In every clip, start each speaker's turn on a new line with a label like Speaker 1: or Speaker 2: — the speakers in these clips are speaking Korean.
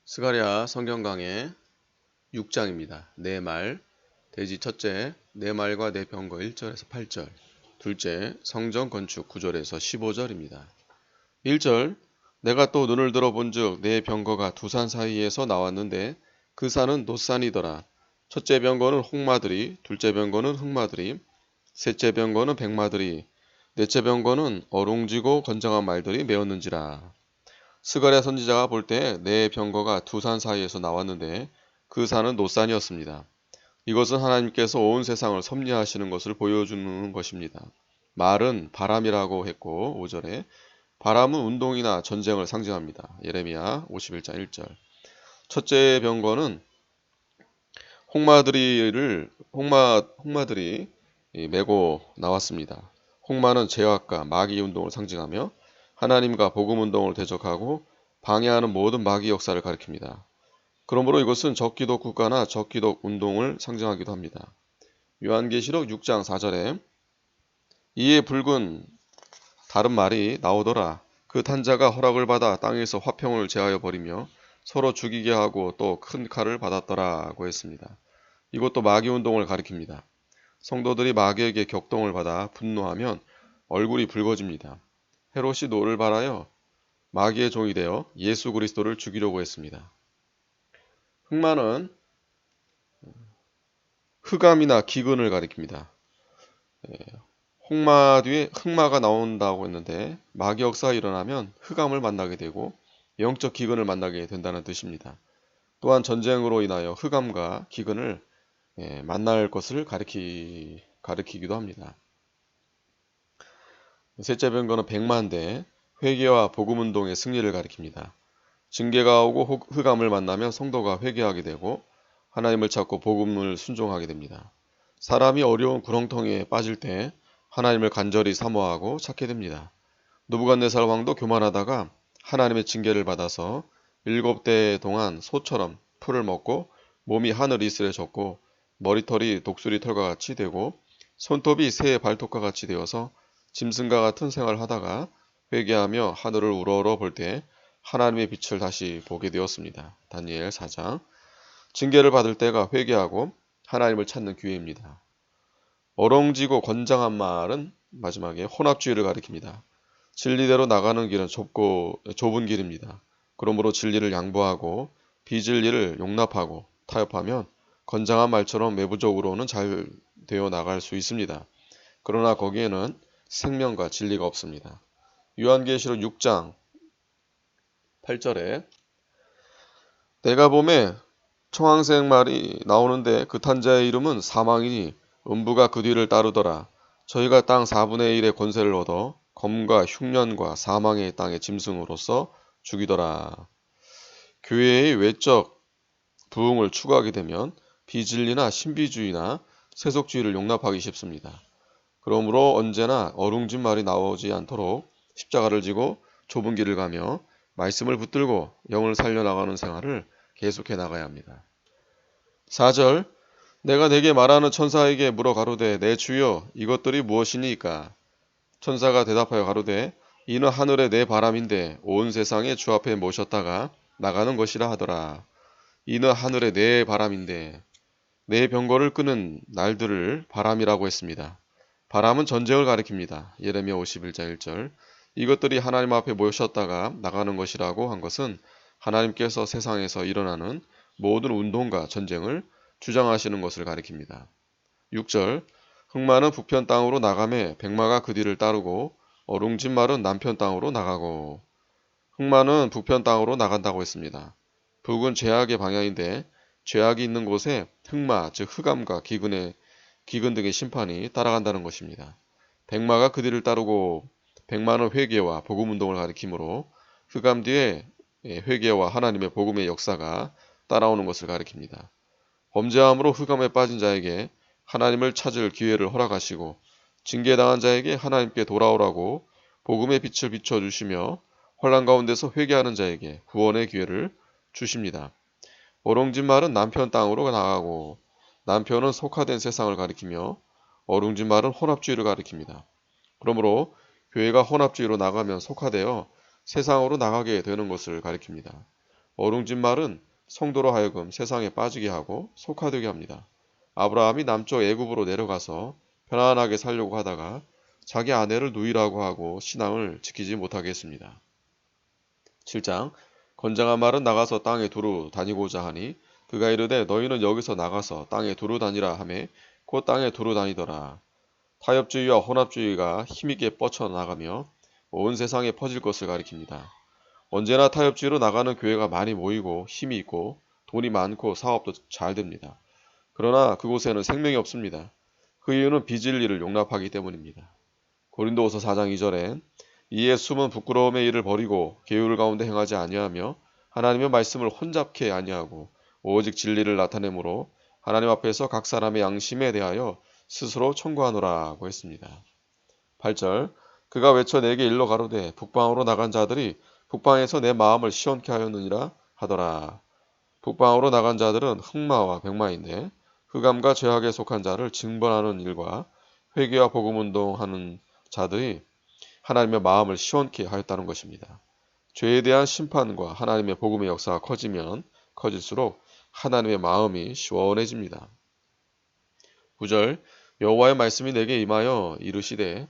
Speaker 1: 스가랴 성경 강해 6장입니다. 내 말, 돼지 첫째, 내 말과 내 병거 1절에서 8절, 둘째, 성전 건축 9절에서 15절입니다. 1절, 내가 또 눈을 들어본즉 내 병거가 두 산 사이에서 나왔는데 그 산은 놋산이더라. 첫째 병거는 홍마들이, 둘째 병거는 흑마들이, 셋째 병거는 백마들이, 넷째 병거는 어롱지고 건장한 말들이 메었는지라. 스가랴 선지자가 볼 때 내 병거가 두 산 사이에서 나왔는데 그 산은 놋산이었습니다. 이것은 하나님께서 온 세상을 섭리하시는 것을 보여주는 것입니다. 말은 바람이라고 했고 5절에 바람은 운동이나 전쟁을 상징합니다. 예레미야 51장 1절. 첫째 병거는 홍마들이 메고 나왔습니다. 홍마는 제약과 마귀 운동을 상징하며 하나님과 복음 운동을 대적하고 방해하는 모든 마귀 역사를 가리킵니다. 그러므로 이것은 적기독 국가나 적기독 운동을 상징하기도 합니다. 요한계시록 6장 4절에 이에 붉은 다른 말이 나오더라. 그 탄자가 허락을 받아 땅에서 화평을 제하여 버리며 서로 죽이게 하고 또 큰 칼을 받았더라고 했습니다. 이것도 마귀 운동을 가리킵니다. 성도들이 마귀에게 격동을 받아 분노하면 얼굴이 붉어집니다. 헤롯이 노를 바라여 마귀의 종이 되어 예수 그리스도를 죽이려고 했습니다. 흑마는 흑암이나 기근을 가리킵니다. 홍마 뒤에 흑마가 나온다고 했는데 마귀 역사가 일어나면 흑암을 만나게 되고 영적 기근을 만나게 된다는 뜻입니다. 또한 전쟁으로 인하여 흑암과 기근을 만날 것을 가리키기도 합니다. 셋째 병거는 백마인데 회개와 복음운동의 승리를 가리킵니다. 징계가 오고 흑암을 만나면 성도가 회개하게 되고 하나님을 찾고 복음을 순종하게 됩니다. 사람이 어려운 구렁텅이에 빠질 때 하나님을 간절히 사모하고 찾게 됩니다. 느부갓네살 왕도 교만하다가 하나님의 징계를 받아서 7대 동안 소처럼 풀을 먹고 몸이 하늘 이슬에 젖고 머리털이 독수리 털과 같이 되고 손톱이 새의 발톱과 같이 되어서 짐승과 같은 생활을 하다가 회개하며 하늘을 우러러 볼 때 하나님의 빛을 다시 보게 되었습니다. 다니엘 4장. 징계를 받을 때가 회개하고 하나님을 찾는 기회입니다. 어렁지고 건장한 말은 마지막에 혼합주의를 가리킵니다. 진리대로 나가는 길은 좁은 길입니다. 그러므로 진리를 양보하고 비진리를 용납하고 타협하면 건장한 말처럼 외부적으로는 잘 되어 나갈 수 있습니다. 그러나 거기에는 생명과 진리가 없습니다. 요한계시록 6장 8절에 내가 봄에 청황색 말이 나오는데 그 탄자의 이름은 사망이니 음부가 그 뒤를 따르더라. 저희가 땅 4분의 1의 권세를 얻어 검과 흉년과 사망의 땅의 짐승으로서 죽이더라. 교회의 외적 부흥을 추구하게 되면 비진리나 신비주의나 세속주의를 용납하기 쉽습니다. 그러므로 언제나 어룽진 말이 나오지 않도록 십자가를 지고 좁은 길을 가며 말씀을 붙들고 영을 살려나가는 생활을 계속해 나가야 합니다. 4절 내가 내게 말하는 천사에게 물어 가로되 내 주여 이것들이 무엇이니까? 천사가 대답하여 가로되 이는 하늘의 내 바람인데 온 세상에 주 앞에 모셨다가 나가는 것이라 하더라. 이는 하늘의 내 바람인데 내 병거를 끄는 날들을 바람이라고 했습니다. 바람은 전쟁을 가리킵니다. 예레미야 51장 1절. 이것들이 하나님 앞에 모셨다가 나가는 것이라고 한 것은 하나님께서 세상에서 일어나는 모든 운동과 전쟁을 주장하시는 것을 가리킵니다. 6절. 흑마는 북편 땅으로 나가매 백마가 그 뒤를 따르고 어룽진 말은 남편 땅으로 나가고. 흑마는 북편 땅으로 나간다고 했습니다. 북은 죄악의 방향인데 죄악이 있는 곳에 흑마 즉 흑암과 기근 등의 심판이 따라간다는 것입니다. 백마가 그 뒤를 따르고 백마는 회개와 복음운동을 가리키므로 흑암 뒤에 회개와 하나님의 복음의 역사가 따라오는 것을 가리킵니다. 범죄함으로 흑암에 빠진 자에게 하나님을 찾을 기회를 허락하시고 징계당한 자에게 하나님께 돌아오라고 복음의 빛을 비춰주시며 혼란 가운데서 회개하는 자에게 구원의 기회를 주십니다. 어룽진 말은 남편 땅으로 나가고 남편은 속화된 세상을 가리키며 어룽진 말은 혼합주의를 가리킵니다. 그러므로 교회가 혼합주의로 나가면 속화되어 세상으로 나가게 되는 것을 가리킵니다. 어룽진 말은 성도로 하여금 세상에 빠지게 하고 속화되게 합니다. 아브라함이 남쪽 애굽으로 내려가서 편안하게 살려고 하다가 자기 아내를 누이라고 하고 신앙을 지키지 못하게 했습니다. 7장 건장한 말은 나가서 땅에 두루 다니고자 하니 그가 이르되 너희는 여기서 나가서 땅에 두루 다니라 하매 곧 땅에 두루 다니더라. 타협주의와 혼합주의가 힘있게 뻗쳐나가며 온 세상에 퍼질 것을 가리킵니다. 언제나 타협주의로 나가는 교회가 많이 모이고 힘이 있고 돈이 많고 사업도 잘 됩니다. 그러나 그곳에는 생명이 없습니다. 그 이유는 비진리를 용납하기 때문입니다. 고린도후서 4장 2절엔 이에 숨은 부끄러움의 일을 버리고 계율 가운데 행하지 아니하며 하나님의 말씀을 혼잡케 아니하고 오직 진리를 나타내므로 하나님 앞에서 각 사람의 양심에 대하여 스스로 청구하노라고 했습니다. 8절 그가 외쳐 내게 일러 가로되 북방으로 나간 자들이 북방에서 내 마음을 시원케 하였느니라 하더라. 북방으로 나간 자들은 흑마와 백마인데 흑암과 죄악에 속한 자를 징벌하는 일과 회개와 복음운동하는 자들이 하나님의 마음을 시원케 하였다는 것입니다. 죄에 대한 심판과 하나님의 복음의 역사가 커지면 커질수록 하나님의 마음이 시원해집니다. 9절 여호와의 말씀이 내게 임하여 이르시되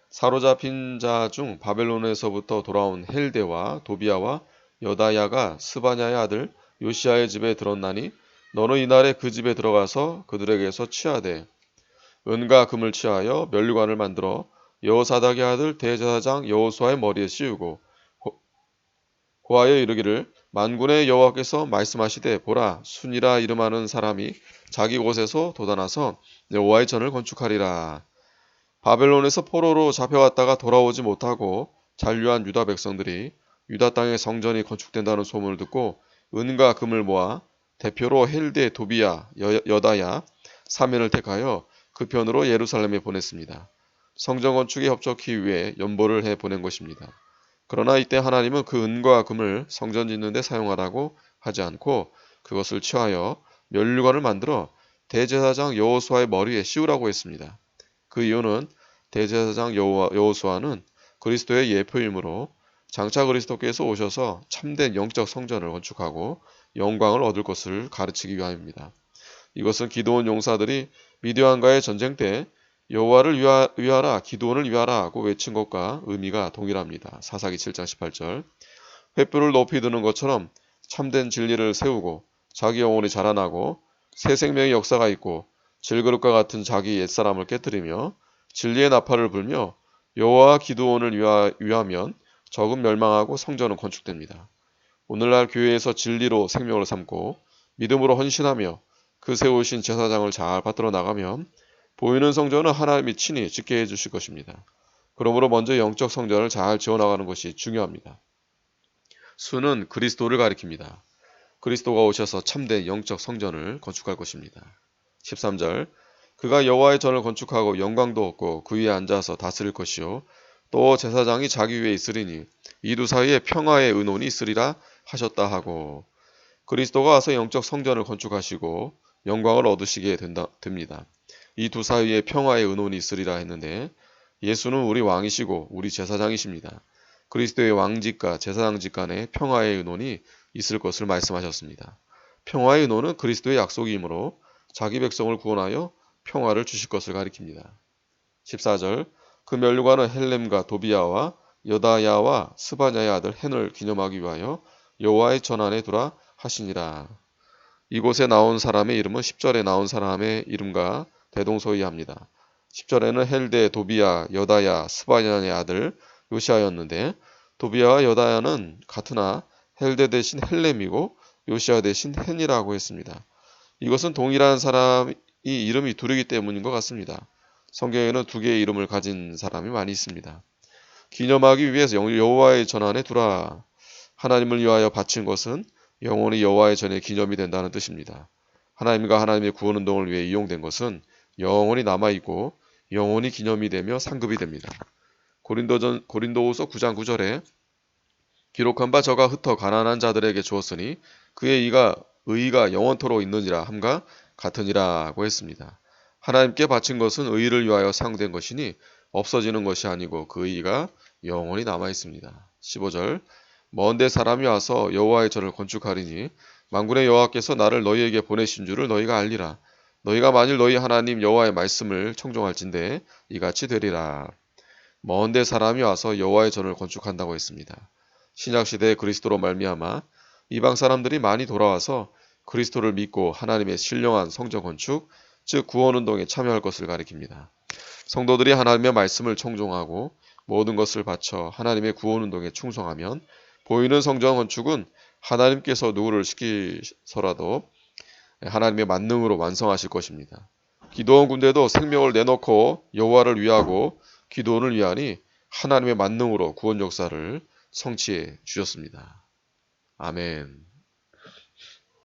Speaker 1: 사로잡힌 자 중 바벨론에서부터 돌아온 헬데와 도비아와 여다야가 스바냐의 아들 요시아의 집에 들었나니 너는 이날에 그 집에 들어가서 그들에게서 취하되 은과 금을 취하여 면류관을 만들어 여호사닥의 아들 대제사장 여호수아의 머리에 씌우고 고하여 이르기를 만군의 여호와께서 말씀하시되 보라 순이라 이름하는 사람이 자기 곳에서 돋아나서 여호와의 전을 건축하리라. 바벨론에서 포로로 잡혀왔다가 돌아오지 못하고 잔류한 유다 백성들이 유다 땅에 성전이 건축된다는 소문을 듣고 은과 금을 모아 대표로 헬데 도비야 여다야 3인을 택하여 그 편으로 예루살렘에 보냈습니다. 성전 건축에 협조하기 위해 연보를 해 보낸 것입니다. 그러나 이때 하나님은 그 은과 금을 성전 짓는 데 사용하라고 하지 않고 그것을 취하여 면류관을 만들어 대제사장 여호수아의 머리에 씌우라고 했습니다. 그 이유는 대제사장 여호수아는 그리스도의 예표이므로 장차 그리스도께서 오셔서 참된 영적 성전을 건축하고 영광을 얻을 것을 가르치기 위함입니다. 이것은 기드온 용사들이 미디안과의 전쟁 때 여호와를 위하라 기드온을 위하라고 외친 것과 의미가 동일합니다. 사사기 7장 18절 횃불을 높이 드는 것처럼 참된 진리를 세우고 자기 영혼이 자라나고 새 생명의 역사가 있고 질그릇과 같은 자기 옛사람을 깨뜨리며 진리의 나팔을 불며 여호와와 기드온을 위하면 적은 멸망하고 성전은 건축됩니다. 오늘날 교회에서 진리로 생명을 삼고 믿음으로 헌신하며 그 세우신 제사장을 잘 받들어 나가면 보이는 성전은 하나님이 친히 짓게 해주실 것입니다. 그러므로 먼저 영적 성전을 잘 지어나가는 것이 중요합니다. 수는 그리스도를 가리킵니다. 그리스도가 오셔서 참된 영적 성전을 건축할 것입니다. 13절 그가 여호와의 전을 건축하고 영광도 얻고 그 위에 앉아서 다스릴 것이요 또 제사장이 자기 위에 있으리니 이 두 사이에 평화의 의논이 있으리라 하셨다 하고 그리스도가 와서 영적 성전을 건축하시고 영광을 얻으시게 됩니다. 이 두 사이에 평화의 의논이 있으리라 했는데 예수는 우리 왕이시고 우리 제사장이십니다. 그리스도의 왕직과 제사장직 간에 평화의 의논이 있을 것을 말씀하셨습니다. 평화의 의논은 그리스도의 약속이므로 자기 백성을 구원하여 평화를 주실 것을 가리킵니다. 14절 그 면류관은 헬렘과 도비아와 여다야와 스바냐의 아들 헨을 기념하기 위하여 여호와의 전 안에 두라 하시니라. 이곳에 나온 사람의 이름은 10절에 나온 사람의 이름과 대동소이합니다. 10절에는 헬데, 도비야, 여다야, 스바냐의 아들 요시아였는데 도비야와 여다야는 같으나 헬데 대신 헬렘이고 요시아 대신 헨이라고 했습니다. 이것은 동일한 사람이 이름이 둘이기 때문인 것 같습니다. 성경에는 두 개의 이름을 가진 사람이 많이 있습니다. 기념하기 위해서 여호와의 전 안에 두라. 하나님을 위하여 바친 것은 영원히 여호와의 전에 기념이 된다는 뜻입니다. 하나님과 하나님의 구원운동을 위해 이용된 것은 영원히 남아있고 영원히 기념이 되며 상급이 됩니다. 고린도후서 9장 9절에 기록한 바 저가 흩어 가난한 자들에게 주었으니 그의 의가 영원토록 있느니라 함과 같으니라고 했습니다. 하나님께 바친 것은 의를 위하여 사용된 것이니 없어지는 것이 아니고 그 의가 영원히 남아있습니다. 15절 먼데 사람이 와서 여호와의 전을 건축하리니 만군의 여호와께서 나를 너희에게 보내신 줄을 너희가 알리라. 너희가 만일 너희 하나님 여호와의 말씀을 청종할진대 이같이 되리라. 먼데 사람이 와서 여호와의 전을 건축한다고 했습니다. 신약시대에 그리스도로 말미암아 이방 사람들이 많이 돌아와서 그리스도를 믿고 하나님의 신령한 성전 건축, 즉 구원운동에 참여할 것을 가리킵니다. 성도들이 하나님의 말씀을 청종하고 모든 것을 바쳐 하나님의 구원운동에 충성하면 보이는 성전 건축은 하나님께서 누구를 시키서라도 하나님의 만능으로 완성하실 것입니다. 기도원 군대도 생명을 내놓고 여호와를 위하고 기도원을 위하니 하나님의 만능으로 구원 역사를 성취해 주셨습니다. 아멘.